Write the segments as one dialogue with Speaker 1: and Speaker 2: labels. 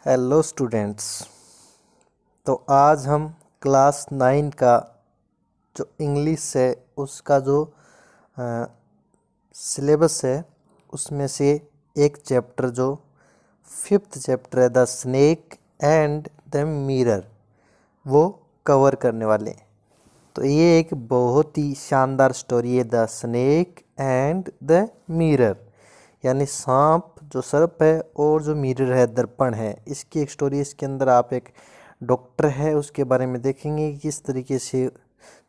Speaker 1: Hello students. तो आज हम क्लास 9 का जो इंग्लिश है उसका जो सिलेबस है उसमें से एक चैप्टर जो 5th चैप्टर है the snake and the mirror वो कवर करने वाले हैं। तो ये एक बहुत ही शानदार स्टोरी है the snake and the mirror, यानी सांप जो सर्प है और जो मिरर है दर्पण है, इसकी एक स्टोरी। इसके अंदर आप एक डॉक्टर है उसके बारे में देखेंगे कि किस तरीके से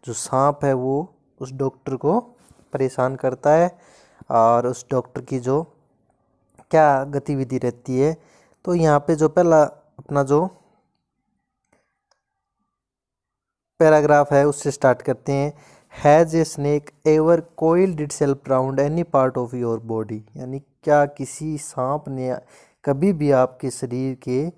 Speaker 1: जो सांप है वो उस डॉक्टर को परेशान करता है और उस डॉक्टर की जो क्या गतिविधि रहती है। तो यहाँ पे जो पहला अपना जो पैराग्राफ है उससे स्टार्ट करते हैं। Has a snake ever coiled itself round any part of your body, यानी क्या किसी सांप ने कभी भी आपके शरीर के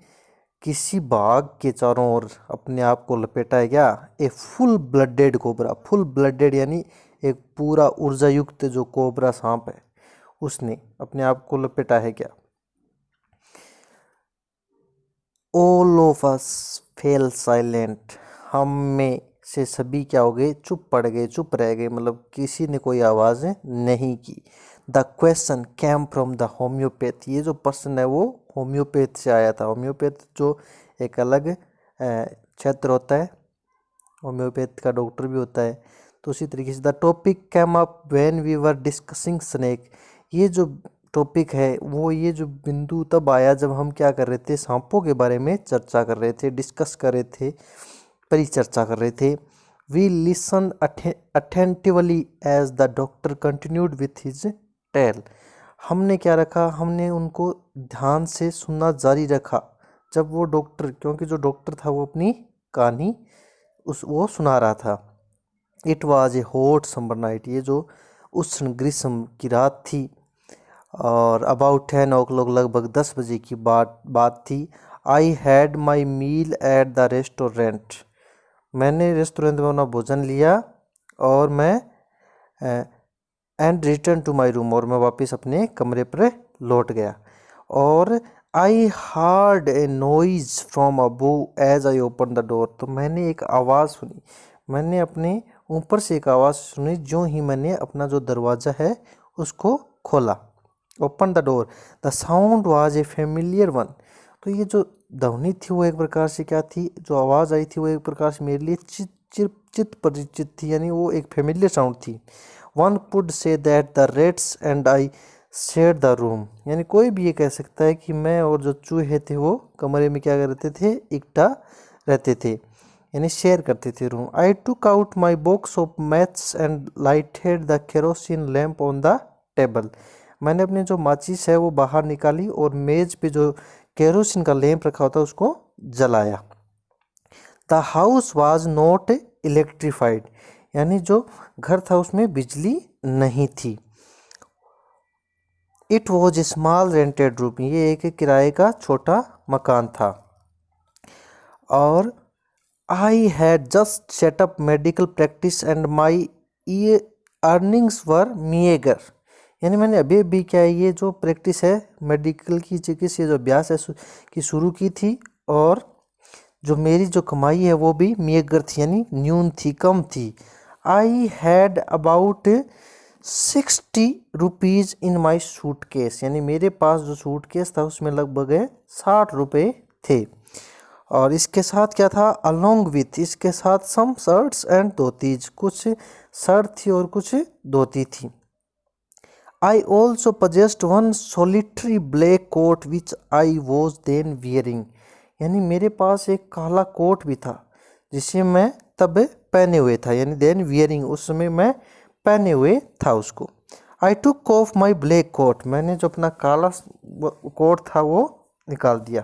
Speaker 1: किसी भाग के चारों ओर अपने आप को लपेटा है क्या? A full blooded cobra, full blooded यानी एक पूरा ऊर्जा युक्त जो कोबरा सांप है उसने अपने आप को लपेटा है क्या? All of us fail silent, हम में से सभी क्या हो गए? चुप पड़ गए, चुप रह गए, मतलब किसी ने कोई आवाज़ नहीं की। The question came from the homeopath, ये जो पर्सन है वो होम्योपैथ से आया था। होम्योपैथ जो एक अलग क्षेत्र होता है, होम्योपैथ का डॉक्टर भी होता है। तो उसी तरीके से the topic came up when we were discussing snake, ये जो टॉपिक है वो ये जो बिंदु तब आया जब हम क्या कर रहे थे? सांपों के बारे में चर्चा कर रहे थे, डिस्कस कर रहे थे, परिचर्चा कर रहे थे। We listen attentively as the doctor continued with his tale, हमने क्या रखा? हमने उनको ध्यान से सुनना जारी रखा जब वो डॉक्टर, क्योंकि जो डॉक्टर था वो अपनी कहानी वो सुना रहा था। It was a hot summer night, ये जो उष्ण ग्रीष्म की रात थी और अबाउट 10 o'clock, लगभग 10 बजे की बात थी। I had my meal at the restaurant, मैंने रेस्टोरेंट में अपना भोजन लिया और मैं and return to my room, और मैं वापस अपने कमरे पर लौट गया। और I heard a noise from above as I open the door, तो मैंने एक आवाज़ सुनी, मैंने अपने ऊपर से एक आवाज़ सुनी जो ही मैंने अपना जो दरवाज़ा है उसको खोला। Open the door, the sound was a familiar one, तो ये जो ध्वनि थी वो एक प्रकार से क्या थी? जो आवाज़ आई थी वो एक प्रकार से मेरे लिए चित परिचित थी, यानी वो एक फेमिलियर साउंड थी। One could say that the rates and I share the room, यानी कोई भी ये कह सकता है कि मैं और जो चूहे थे वो कमरे में क्या करते थे? इकट्ठा रहते थे, यानी शेयर करते थे room. I took out my box of maths and lighted the kerosene lamp on the table, मैंने अपनी जो माचिस है वो बाहर निकाली और मेज पे जो केरोसिन का लैंप रखा होता उसको जलाया। The house was not electrified, यानी जो घर था उसमें बिजली नहीं थी। It was a small rented room, ये एक किराए का छोटा मकान था। और I had just set up medical practice and my earnings were meagre, यानी मैंने अभी अभी क्या है ये जो प्रैक्टिस है मेडिकल की, चिकित्सा जो अभ्यास है की शुरू की थी, और जो मेरी जो कमाई है वो भी मीएगर थी, यानी न्यून थी, कम थी। I had about 60 rupees in my suitcase, यानी मेरे पास जो सूटकेस था उसमें लगभग 60 रुपये थे। और इसके साथ क्या था? अलोंग विथ, इसके साथ सम शर्ट्स एंड धोतीज, कुछ शर्ट थी और कुछ धोती थी। I also possessed one solitary black coat which I was then wearing, यानी मेरे पास एक काला कोट भी था जिसे मैं तब पहने हुए था, यानी देन वियरिंग, उस समय मैं पहने हुए था उसको। I took off my black coat, मैंने जो अपना काला कोट था वो निकाल दिया।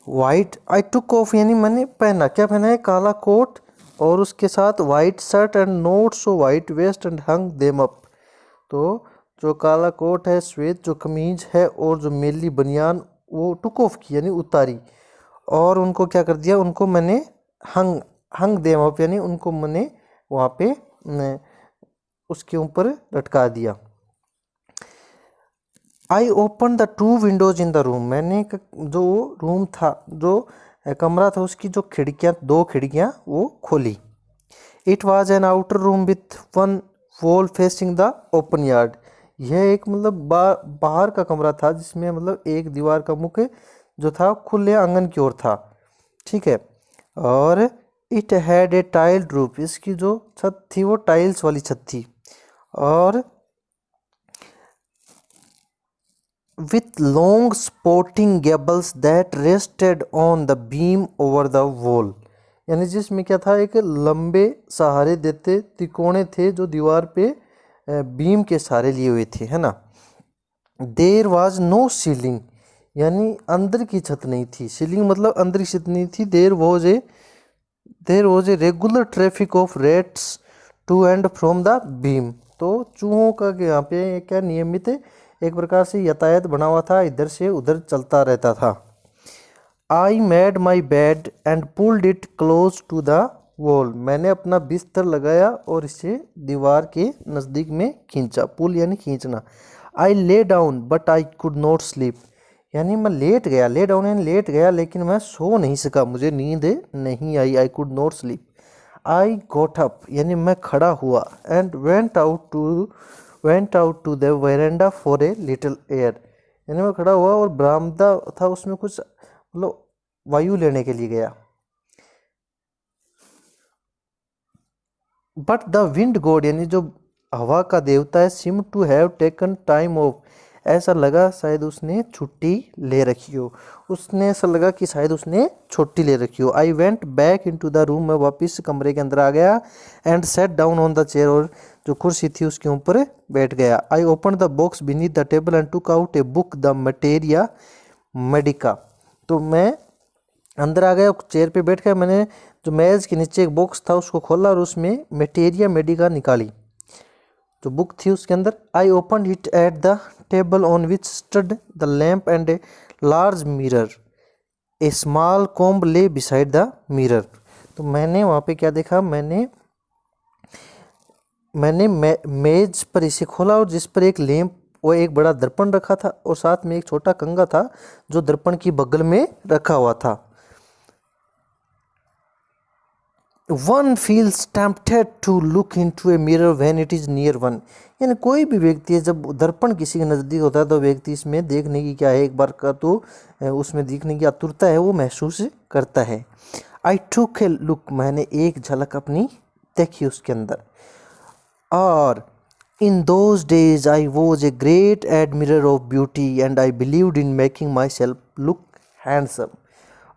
Speaker 1: वाइट, आई टुक ऑफ यानी मैंने पहना, क्या पहना है? काला कोट और उसके साथ white shirt and not so white vest and hung them up, तो जो काला कोट है, श्वेत जो कमीज है और जो मेली बनियान वो टुक ऑफ की, यानी उतारी, और उनको क्या कर दिया? उनको मैंने हंग देम अप, यानी उनको मैंने वहाँ पे उसके ऊपर लटका दिया। आई open the two Windows in the room, मैंने जो रूम था, जो कमरा था, उसकी जो खिड़कियाँ, दो खिड़कियाँ वो खोली। It was an outer room with one wall facing the open yard, यह एक मतलब बाहर का कमरा था जिसमें मतलब एक दीवार का मुख जो था खुले आंगन की ओर था, ठीक है। और it had a tiled roof, इसकी जो छत थी वो टाइल्स वाली छत थी। और with long supporting gables that rested on the beam over the wall, यानी जिसमें क्या था, एक लंबे सहारे देते तिकोने थे जो दीवार पे बीम के सहारे लिए हुए थे, है ना। देर वाज नो सीलिंग, यानी अंदर की छत नहीं थी, सीलिंग मतलब अंदर की छत नहीं थी। There was a regular traffic of rats to and from the beam, तो चूहों का यहाँ पे क्या नियमित एक प्रकार से यातायात बना हुआ था, इधर से उधर चलता रहता था। I made my bed and pulled it close to the wall, मैंने अपना बिस्तर लगाया और इसे दीवार के नज़दीक में खींचा, पुल यानी खींचना। I lay down but I could not sleep, यानी मैं लेट गया, ले डाउन यानी लेट गया, लेकिन मैं सो नहीं सका, मुझे नींद नहीं आई। I could not sleep. I got up, यानी मैं खड़ा हुआ। And went out to the veranda for a little air, यानी मैं खड़ा हुआ और बरामदा था, उसमें कुछ मतलब वायु लेने के लिए गया। बट द विंड गॉड, यानी जो हवा का देवता है, seem to have taken time off, ऐसा लगा शायद उसने छुट्टी ले रखी हो, उसने ऐसा लगा कि शायद उसने छुट्टी ले रखी हो। I went back into the room, मैं वापस कमरे के अंदर आ गया। And sat down on the chair, और जो कुर्सी थी उसके ऊपर बैठ गया। I open the box beneath the table and took out a book the materia medica, तो मैं अंदर आ गया, चेयर पे बैठ गया, मैंने जो मेज के नीचे एक बॉक्स था उसको खोला और उसमें मटेरिया मेडिका निकाली, जो बुक थी उसके अंदर। I open it at the table on which stud the lamp and a large mirror, A small comb ले बिसाइड द मिरर, तो मैंने वहाँ पे क्या देखा, मैंने मेज पर इसे खोला और जिस पर एक लैंप वो एक बड़ा दर्पण रखा था और साथ में एक छोटा कंघा था जो दर्पण की बगल में रखा हुआ था। One feels tempted to look into a mirror when it is near one, यानी कोई भी व्यक्ति है जब दर्पण किसी के नज़दीक होता है तो व्यक्ति इसमें देखने की क्या है, एक बार का तो उसमें देखने की आतुरता है वो महसूस करता है। आई टुक ए लुक, मैंने एक झलक अपनी देखी उसके अंदर। और in those days I was a great admirer of beauty and I believed in making my self look handsome,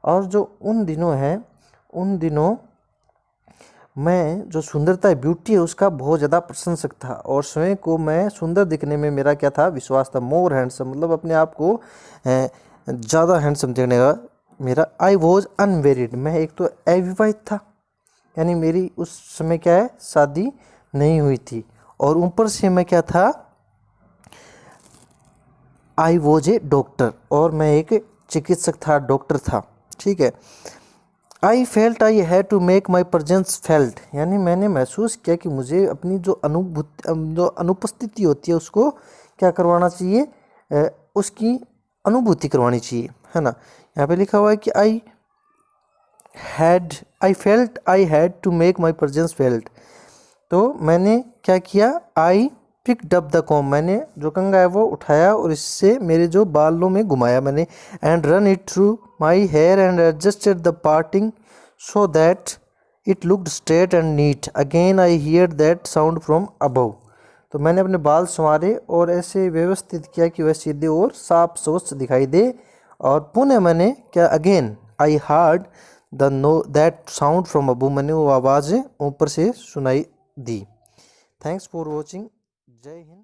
Speaker 1: और जो उन दिनों हैं, उन दिनों मैं जो सुंदरता ब्यूटी है उसका बहुत ज़्यादा प्रशंसक था और स्वयं को मैं सुंदर दिखने में मेरा क्या था, विश्वास था। मोर हैंडसम मतलब अपने आप को ज़्यादा हैंडसम दिखने का मेरा। आई वॉज अनमेरिड, मैं एक तो अविवाहित था, यानी मेरी उस समय क्या है, शादी नहीं हुई थी, और ऊपर से मैं क्या था, आई वॉज ए डॉक्टर, और मैं एक चिकित्सक था, डॉक्टर था, ठीक है। I felt I had to make my presence felt, यानी मैंने महसूस किया कि मुझे अपनी जो अनुपस्थिति होती है उसको क्या करवाना चाहिए, उसकी अनुभूति करवानी चाहिए, है ना। यहाँ पे लिखा हुआ है कि I felt I had to make my presence felt, तो मैंने क्या किया, I picked up the comb, मैंने जो कंघा है वो उठाया और इससे मेरे जो बालों में घुमाया मैंने। And ran it through my hair and adjusted the parting so that it looked straight and neat. Again I hear that sound from above, तो मैंने अपने बाल संवारे और ऐसे व्यवस्थित किया कि वह सीधे और साफ स्वच्छ दिखाई दे। और पुनः मैंने क्या, again I hard the know that sound from above, मैंने वो आवाज़ ऊपर से सुनाई दी। Thanks for watching. जय हिंद।